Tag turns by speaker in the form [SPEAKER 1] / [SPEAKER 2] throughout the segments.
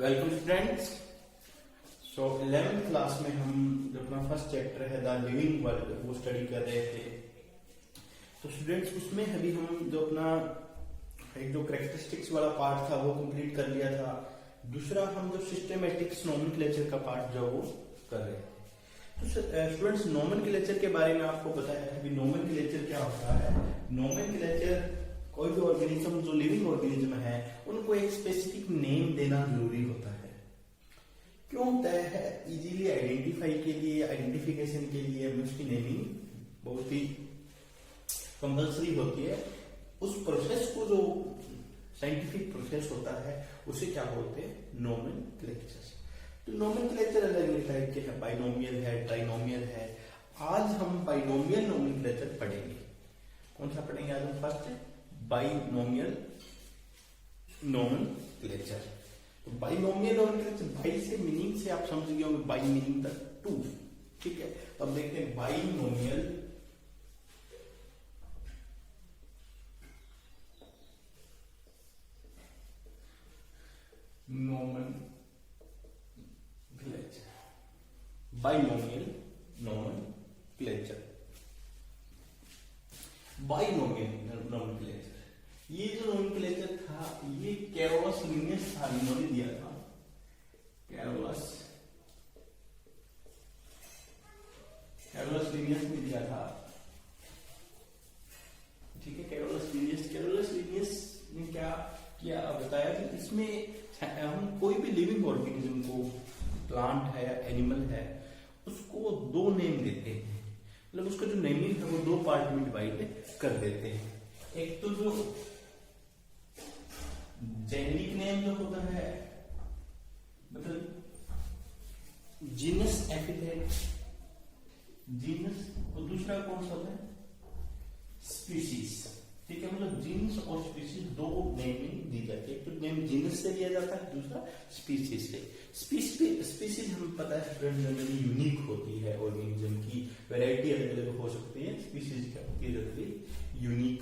[SPEAKER 1] Welcome students. सो 11th class में हम जो अपना फर्स्ट चैप्टर है द लिविंग वर्ल्ड वो स्टडी कर रहे थे। तो स्टूडेंट्स उसमें अभी हम जो अपना एक जो कैरेक्टरिस्टिक्स वाला पार्ट था वो कंप्लीट कर लिया था। दूसरा हम जो सिस्टमैटिक्स नोमेनक्लेचर का पार्ट जो वो कर रहे थे। तो स्टूडेंट्स नोमेनक्लेचर के बारे में आपको बताया था कि नोमेनक्लेचर क्या होता है। नोमेनक्लेचर कोई भी ऑर्गेनिज्म जो लिविंग ऑर्गेनिज्म है उनको एक स्पेसिफिक नेम देना जरूरी होता है। क्यों होता है? इजीली आइडेंटिफाई के लिए, आइडेंटिफिकेशन के लिए हमें उसकी नेमिंग बहुत ही कंपल्सरी होती है। उस प्रोसेस को जो साइंटिफिक प्रोसेस होता है उसे क्या बोलते हैं? नोमेनक्लेचर। तो नोमेनक्लेचर अलग अलग टाइप के हैं, बाइनोमियल है, ट्राइनोमियल है। आज हम बाइनोमियल नोमेनक्लेचर पढ़ेंगे। कौन सा पढ़ेंगे आज हम? First binomial nomenclature. तो बाइनोमियल नोमेनक्लेचर, बाई से मीनिंग से आप समझ गए होंगे, बाई मीनिंग द टू। ठीक है, तो अब देखते हैं binomial nomenclature. Binomial nomenclature, binomial nomenclature. ये जो नोमेनक्लेचर था ये कैरोलस लिनियस था, इन्होंने दिया था। कैरोलस लिनियस ने दिया था। ठीक है, कैरोलस लिनियस ने क्या किया बताया कि इसमें हम कोई भी लिविंग ऑर्गेनिज्म को, प्लांट है या एनिमल है, उसको दो नेम देते हैं। मतलब उसका जो नेमिंग है वो दो पार्ट में डिवाइड कर देते हैं। एक तो जो जेनेरिक नेम जो होता है, मतलब जीनस एपिथेट, जीनस, और दूसरा कौन सा होता है? स्पीशीज। ठीक है, मतलब जीनस और स्पीशीज दो नेमिंग दी जाती है। एक तो नेम जीनस से लिया जाता है, दूसरा स्पीशीज से। स्पीशीज हमें पता है स्टूडेंट जनरली यूनिक होती है, ऑर्गेनिज्म की वैरायटी अलग अलग हो सकती है। स्पीशीज क्या होती है? जनरली यूनिक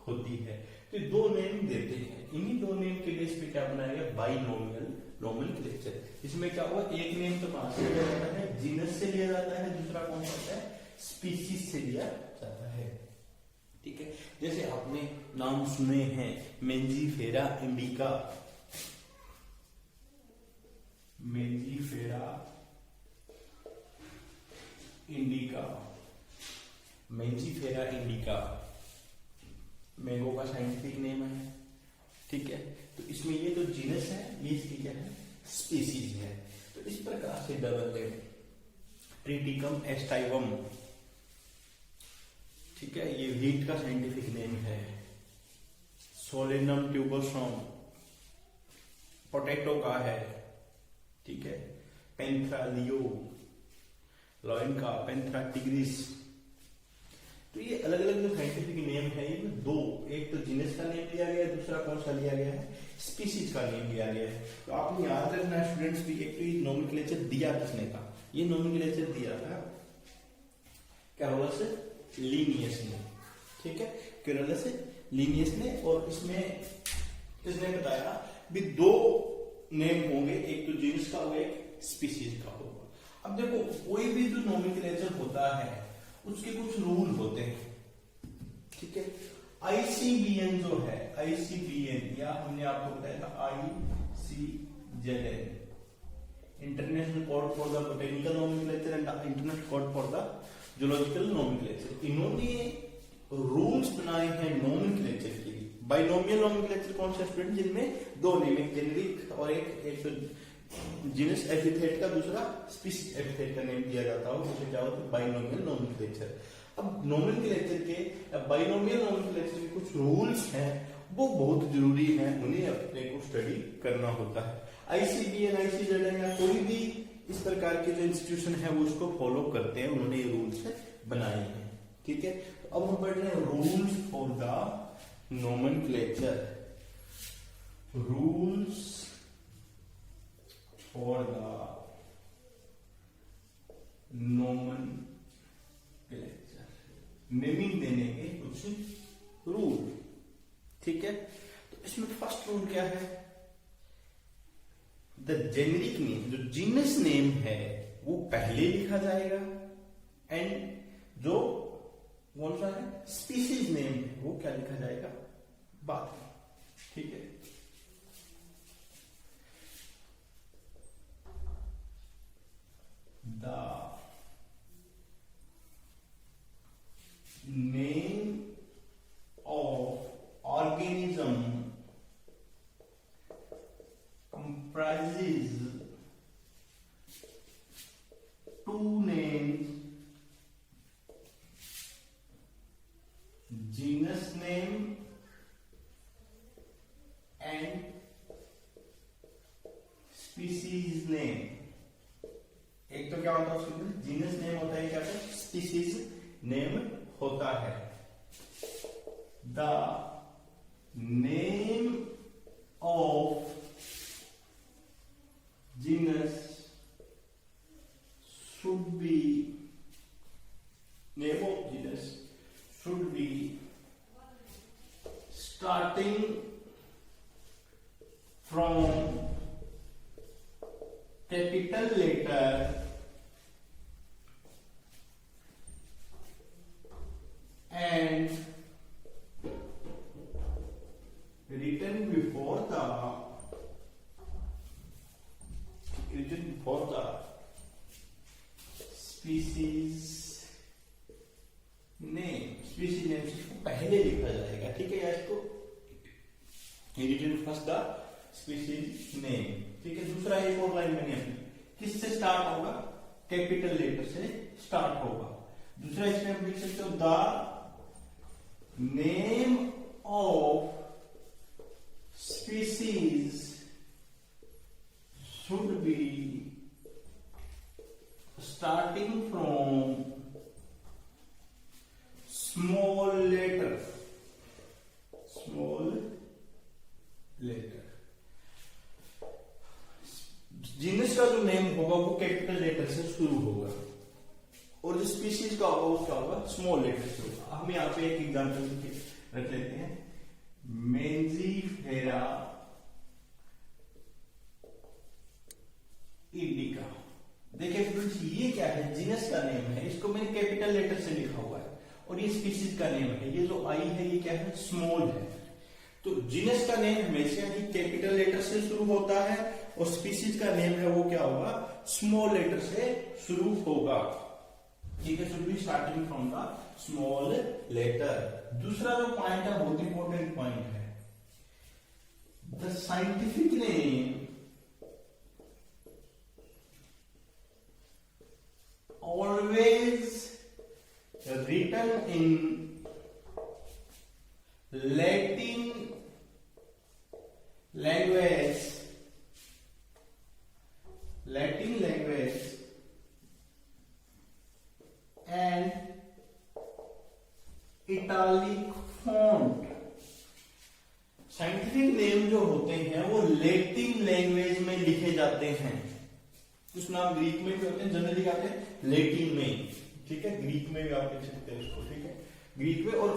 [SPEAKER 1] होती है। तो दो नेम देते हैं, इन्हीं दो नेम के बेस पे क्या बनाया गया? Binomial nomenclature. इसमें क्या हुआ? एक नेम तो कहां से लिया जाता है? जीनस से लिया जाता है, दूसरा कौन सा होता है? स्पीशीज से लिया जाता है। ठीक है, जैसे आपने नाम सुने हैं Mangifera indica, Mangifera indica, Mangifera indica mango का साइंटिफिक नेम है। ठीक है, तो इसमें ये जो जीनस है ये इसकी क्या है? स्पीशीज है। तो इस प्रकार से डबल नेम ट्रिटिकम एस्टाइवम, ठीक है, ये व्हीट का साइंटिफिक नेम है। सोलेनम ट्यूबोसोम पोटैटो का है। ठीक है, पेंथ्रा लियो लॉयन का, पेंथ्रा टिग्रिस। तो ये अलग अलग जो साइंटिफिक नेम है ये दो, एक तो जीनस का नेम लिया गया है, दूसरा कौन सा लिया गया है? स्पीशीज का नेम लिया गया है। तो आपने याद रखना है स्टूडेंट्स भी, एक तो ये नोमेनक्लेचर दिया किसने था? ये नोमेनक्लेचर दिया था कैरोलस लिनियस ने। ठीक है, कैरोलस लिनियस ने। और इसमें इसने बताया भी दो नेम होंगे, एक तो जीनस का होगा, एक स्पीशीज का होगा। अब देखो, कोई भी जो नोमेनक्लेचर होता है उसके कुछ रूल होते हैं। ठीक है, आईसीबीएन जो है, आईसीबीएन, या हमने आपको बताया था ICZN, international code for the botanical nomenclature and international code for the zoological nomenclature. इन्होंने रूल्स बनाए हैं नोमेनक्लेचर के लिए। बाइनोमियल नोमेनक्लेचर कौन सा स्टूडेंट? जिनमें दो नेम, एक जेनेरिक और एक जीनस एपिथेट का, दूसरा स्पीशीज एपिथेट का नेम दिया जाता हो, उसे क्या होता है? Binomial nomenclature. अब नोमेनक्लेचर के, बाइनोमियल नोमेनक्लेचर के कुछ रूल्स हैं, वो बहुत जरूरी हैं, उन्हें अपने को स्टडी करना होता है। आईसीबीएन, आईसीजेडएन या कोई भी इस प्रकार के जो इंस्टीट्यूशन है वो उसको फॉलो करते हैं, उन्होंने ये रूल्स बनाए हैं। ठीक है, तो अब हम पढ़ रहे हैं rules for the nomenclature. Rules for the nomenclature, naming देने के कुछ रूल। ठीक है, तो इसमें फर्स्ट रूल क्या है? द जेनेरिक नेम, जो जीनस नेम है वो पहले लिखा जाएगा, एंड जो कौन सा है स्पीसीज नेम है वो क्या लिखा जाएगा बाद में। ठीक है, the name of organism comprises two names, genus name and species name। एक तो क्या होता है उसके अंदर जीनस नेम होता है, क्या होता है स्पीसीज नेम होता है। The name of genus should be, name of genus should be starting from capital letter and written before the species name। Species name इसको पहले लिखा जाएगा, ठीक है, या इसको फर्स्ट द स्पीसीज नेम। ठीक है, दूसरा एक और लाइन मैंने अपनी किससे स्टार्ट होगा, कैपिटल लेटर से स्टार्ट होगा। दूसरा इसमें आप लिख सकते हो the name of species should be starting from small letter, small letter। Genus का जो नेम होगा वो कैपिटल लेटर से शुरू होगा और जो स्पीशीज का होगा वो क्या होगा स्मॉल लेटर से होगा। हम यहाँ पे एक एग्जांपल रख लेते हैं, मेंजीफेरा इंडिका। देखिए फ्रेंड्स ये क्या है, जीनस का नेम है, इसको मैंने कैपिटल लेटर से लिखा हुआ है, और ये स्पीशीज का नेम है, ये जो आई है ये क्या है स्मॉल है। तो जीनस का नेम हमेशा ही कैपिटल लेटर से शुरू होता है और स्पीशीज का नेम है वो क्या होगा स्मॉल लेटर से शुरू होगा। ठीक है, should be starting from the small letter. दूसरा जो पॉइंट है बहुत इंपॉर्टेंट पॉइंट है, the scientific name always written in Latin language, and italic font। Scientific name जो होते हैं वो लैटिन लैंग्वेज में लिखे जाते हैं। कुछ नाम ग्रीक में भी होते हैं, जनरली आते हैं लैटिन में। ठीक है, ग्रीक में भी आप लिख सकते हैं उसको। ठीक है, ग्रीक में, और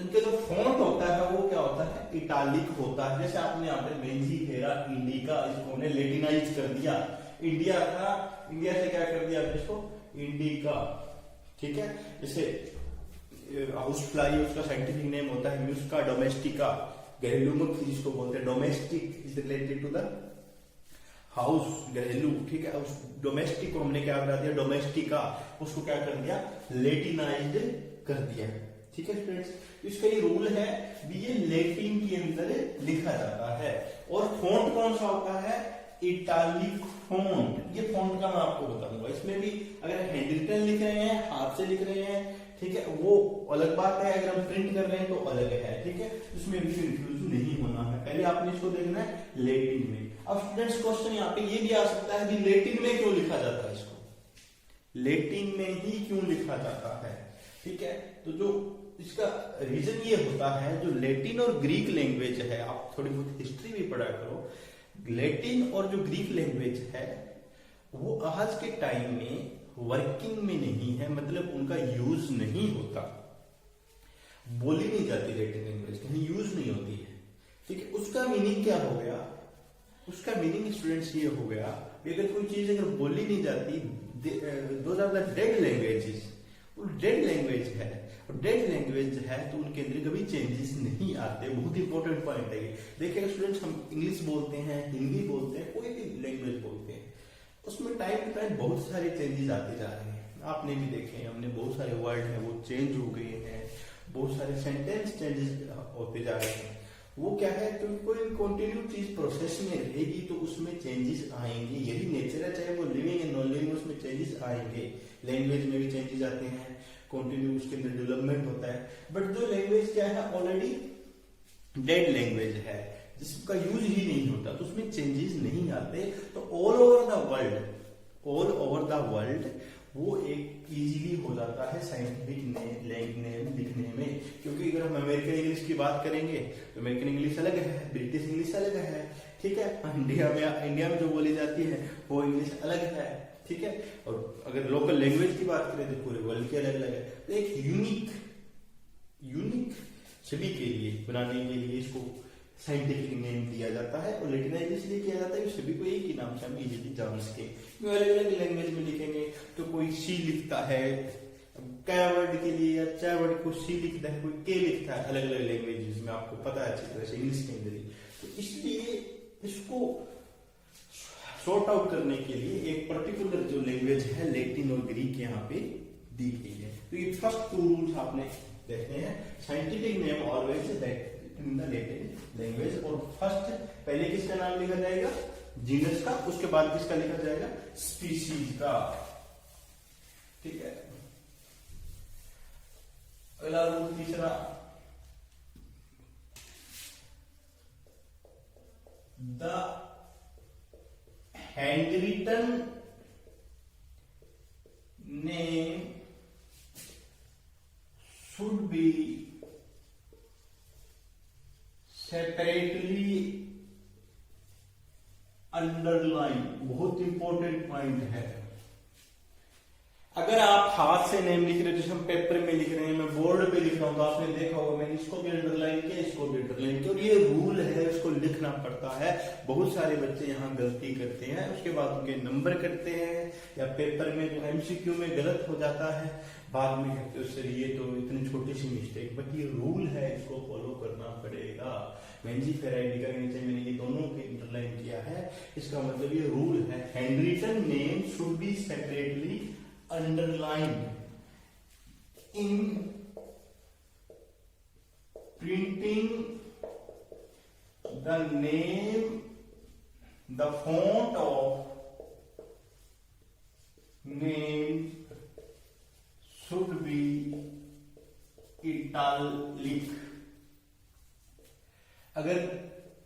[SPEAKER 1] इनके जो फॉन्ट होता है वो क्या होता है इटालिक होता है। जैसे आपने यहाँ पे मेंजीफेरा इंडिका, इसको ने लेटिनाइज कर दिया, इंडिया था, इंडिया से क्या कर दिया इसको इंडिका। ठीक है, जैसे हाउस फ्लाई उसका साइंटिफिक नेम होता है म्यूस्का डोमेस्टिका, घरेलू मक्खी जिसको बोलते हैं, domestic is related to the house, घरेलू। ठीक है, उस डोमेस्टिक को हमने क्या करा दिया डोमेस्टिका, उसको क्या कर दिया लेटिनाइज्ड कर दिया। ठीक है फ्रेंड्स, इसका ये रूल है भी, ये लैटिन के अंदर लिखा जाता है। और फॉन्ट कौन सा होता है इटालिक फॉन्ट। ये फॉन्ट का मैं आपको बताऊंगा, इसमें भी अगर हैंड रिटन लिख रहे हैं, हाथ से लिख रहे हैं, ठीक है, वो अलग बात है, अगर हम प्रिंट कर रहे हैं तो अलग है। ठीक है, इसमें भी कंफ्यूजन नहीं होना है, पहले आपने इसको देखना है लैटिन में। अब स्टूडेंट्स क्वेश्चन यहाँ पे ये भी आ सकता है कि लैटिन में क्यों लिखा जाता है, इसको लैटिन में ही क्यों लिखा जाता है। ठीक है, तो जो इसका रीजन ये होता है, जो लैटिन और ग्रीक लैंग्वेज है, आप थोड़ी बहुत हिस्ट्री भी पढ़ा करो, लैटिन और जो ग्रीक लैंग्वेज है वो आज के टाइम में वर्किंग में नहीं है, मतलब उनका यूज नहीं होता, बोली नहीं जाती लैटिन लैंग्वेज, कहीं यूज नहीं होती है। ठीक है, उसका मीनिंग क्या हो गया उसका मीनिंग स्टूडेंट्स ये हो गया कि अगर कोई चीज अगर बोली नहीं जाती, those are the dead languages, वो डेड लैंग्वेज है, और डेड लैंग्वेज है तो उनके अंदर कभी चेंजेस नहीं आते। बहुत इंपॉर्टेंट पॉइंट है ये। देखिए स्टूडेंट्स, हम इंग्लिश बोलते हैं, हिंदी बोलते हैं, कोई भी लैंग्वेज बोलते हैं, उसमें टाइम टू टाइम बहुत सारे चेंजेस आते जा रहे हैं। आपने भी देखे, हमने बहुत सारे वर्ड हैं वो चेंज हो गए हैं, बहुत सारे सेंटेंस चेंजेस होते जा रहे हैं। वो क्या है, क्योंकि कोई कंटिन्यू चीज प्रोसेस में रहेगी तो उसमें चेंजेस आएंगे, यही नेचर है, चाहे वो लिविंग एंड नॉन लिविंग, उसमें चेंजेस आएंगे। लैंग्वेज में भी चेंजेस आते हैं, कंटिन्यू उसके अंदर डेवलपमेंट होता है। बट जो लैंग्वेज क्या है, ऑलरेडी डेड लैंग्वेज है, जिसका यूज ही नहीं होता, तो उसमें चेंजेस नहीं आते। तो ऑल ओवर द वर्ल्ड वो एक इजीली हो जाता है साइंटिफिक नेम लिखने में। क्योंकि अगर हम अमेरिकन इंग्लिश की बात करेंगे तो अमेरिकन इंग्लिश अलग है, ब्रिटिश इंग्लिश अलग है, ठीक है। इंडिया में जो बोली जाती है वो इंग्लिश अलग है, ठीक है। और अगर लोकल लैंग्वेज की बात करें तो पूरे वर्ल्ड की अलग अलग है। तो एक यूनिक सभी के लिए बनाने के लिए इसको साइंटिफिक नेम दिया जाता है, और लेटिनाइज इसलिए किया जाता है कि सभी को एक ही नाम से हम इजीली जान सके। अलग अलग लैंग्वेज में लिखेंगे तो कोई सी लिखता है कै वर्ड के लिए, या चा वर्ड को सी लिखता है, कोई के लिखता है, अलग अलग लैंग्वेजेस में आपको पता है अच्छी तरह से इंग्लिश के अंदर ही। तो इसलिए इसको सॉर्ट आउट करने के लिए एक पर्टिकुलर जो लैंग्वेज है लैटिन और ग्रीक यहाँ पे दी गई है। तो ये फर्स्ट टू रूल्स आपने देखते हैं, scientific name always in the Latin language. और फर्स्ट पहले किसका नाम लिखा जाएगा, जीनस का, उसके बाद किसका लिखा जाएगा, स्पीशीज का, ठीक है। अगला रूल तीसरा, the handwritten name should be separately underline. बहुत इंपॉर्टेंट पॉइंट है। अगर आप हाथ से नेम लिख रहे हो, जैसे हम पेपर में लिख रहे हैं, मैं बोर्ड पे लिख रहा हूं, तो आपने देखा होगा मैंने इसको भी अंडरलाइन किया, इसको भी अंडरलाइन किया, और ये रूल है, इसको लिखना पड़ता है। बहुत सारे बच्चे यहाँ गलती करते हैं, उसके बाद उनके नंबर करते हैं, या पेपर में जो एमसीक्यू में गलत हो जाता है, बाद में कहते हो सर ये तो इतनी छोटी सी मिस्टेक, बट ये रूल है, इसको फॉलो करना पड़ेगा। मेंजिफेरा इंडिका के नीचे मैंने ये दोनों के अंडरलाइन किया है, इसका मतलब ये रूल है, handwritten name should be separately underlined in printing the name, the font of name should be italic। अगर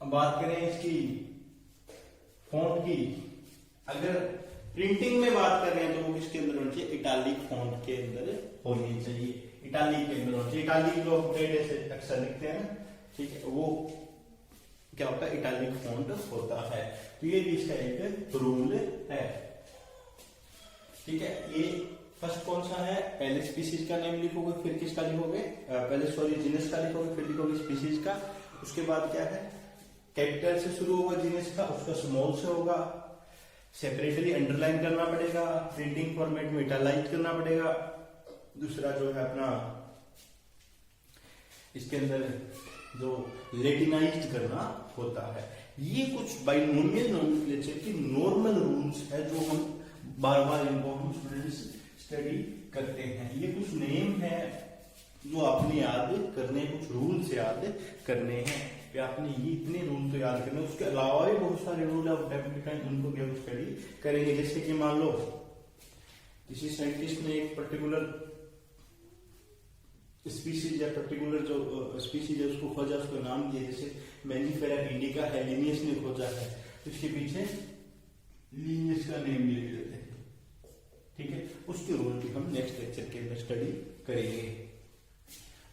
[SPEAKER 1] बात करें इसकी फॉन्ट की, अगर प्रिंटिंग में बात कर रहे हैं तो वो किसके अंदर होनी चाहिए, इटालिक फॉन्ट के अंदर होनी चाहिए, इटालिक के अंदर होनी चाहिए। इटालिक जो ऐसे अक्सर लिखते हैं ना, ठीक है, वो क्या होता है, इटालिक फॉन्ट होता है। तो ये भी इसका एक रूल है, ठीक है। ये फर्स्ट कौन सा है, पहले स्पीसीज का नेम लिखोगे, फिर किसका लिखोगे, पहले सॉरी जीनस का लिखोगे, फिर लिखोगे स्पीसीज का। उसके बाद क्या है, कैपिटल से शुरू होगा जीनस का, उसका स्मॉल से होगा, सेपरेटली अंडरलाइन करना पड़ेगा, प्रिंटिंग फॉर्मेट में इटालाइज करना पड़ेगा। दूसरा जो है अपना इसके अंदर जो लेटिनाइज करना होता है। ये कुछ बाइनोमियल नोमेनक्लेचर की नॉर्मल रूल्स है जो हम बार बार इनको हम स्टूडेंट्स स्टडी करते हैं। ये कुछ नेम है जो आपने याद करने, कुछ रूल्स याद करने हैं कि आपने ये इतने रूल तो याद करने। उसके अलावा भी बहुत सारे रूल है, उनको भी हम स्टडी करेंगे। जैसे कि मान लो किसी साइंटिस्ट ने एक पर्टिकुलर स्पीसीज या पर्टिकुलर जो स्पीसीज है उसको खोजा, उसको नाम दिया, जैसे मेंजिफेरा इंडिका है, लिनियस ने खोजा है, तो इसके पीछे लिनियस का नेम लिख देते हैं, ठीक है। उसके रूल भी हम नेक्स्ट लेक्चर के अंदर स्टडी करेंगे।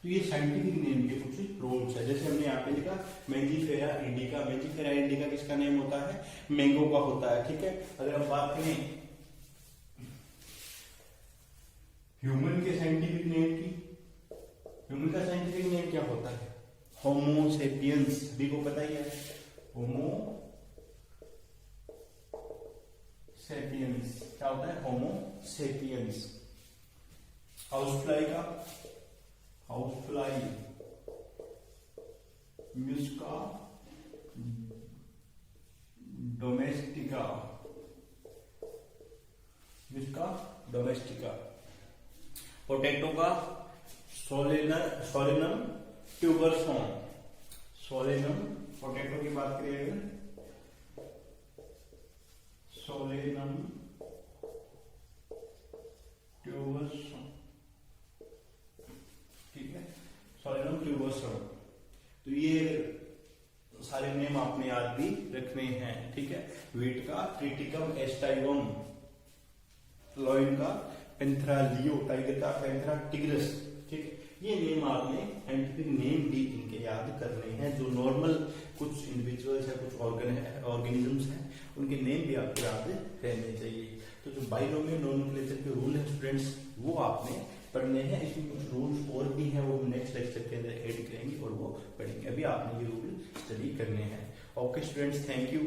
[SPEAKER 1] तो ये साइंटिफिक नेम के कुछ रूल्स है। जैसे हमने यहाँ पे लिखा मेंजिफेरा इंडिका, मेंजिफेरा इंडिका किसका नेम होता है, मैंगो का होता है, ठीक है। अगर हम बात करें ह्यूमन के साइंटिफिक नेम की, ह्यूमन का साइंटिफिक नेम क्या होता है, होमो सेपियंस, सभी को पता ही है, होमो सेपियंस क्या होता है? Homo sapiens. हाउस फ्लाई का house fly, musca domestica, musca domestica. Potato का सोलेनम ट्यूबरसोम, सोलेनम पोटैटो की बात करिएगा, सोलेनम ट्यूबरसोम, ठीक है, सोलेनम ट्यूबरसोम। तो ये सारे नेम आपने याद भी रखने हैं, ठीक है। वीट का ट्रिटिकम एस्टाइवम, लॉइन का पेंथरा लियो, टाइगर का पेंथरा टिग्रस, ठीक है। ये नेम आपने साइंटिफिक नेम भी इनके याद करने हैं। जो नॉर्मल कुछ इंडिविजुअल्स है, कुछ ऑर्गेनिजम्स हैं, उनके नेम भी आपको याद रहने चाहिए। तो जो बाइनोमियल नोमेनक्लेचर के रूल है स्टूडेंट्स, वो आपने पढ़ने हैं। इसमें कुछ रूल्स और भी हैं, वो नेक्स्ट लेक्चर के अंदर ऐड करेंगे और वो पढ़ेंगे। अभी आपने ये रूल स्टडी करने हैं। Okay students, thank you.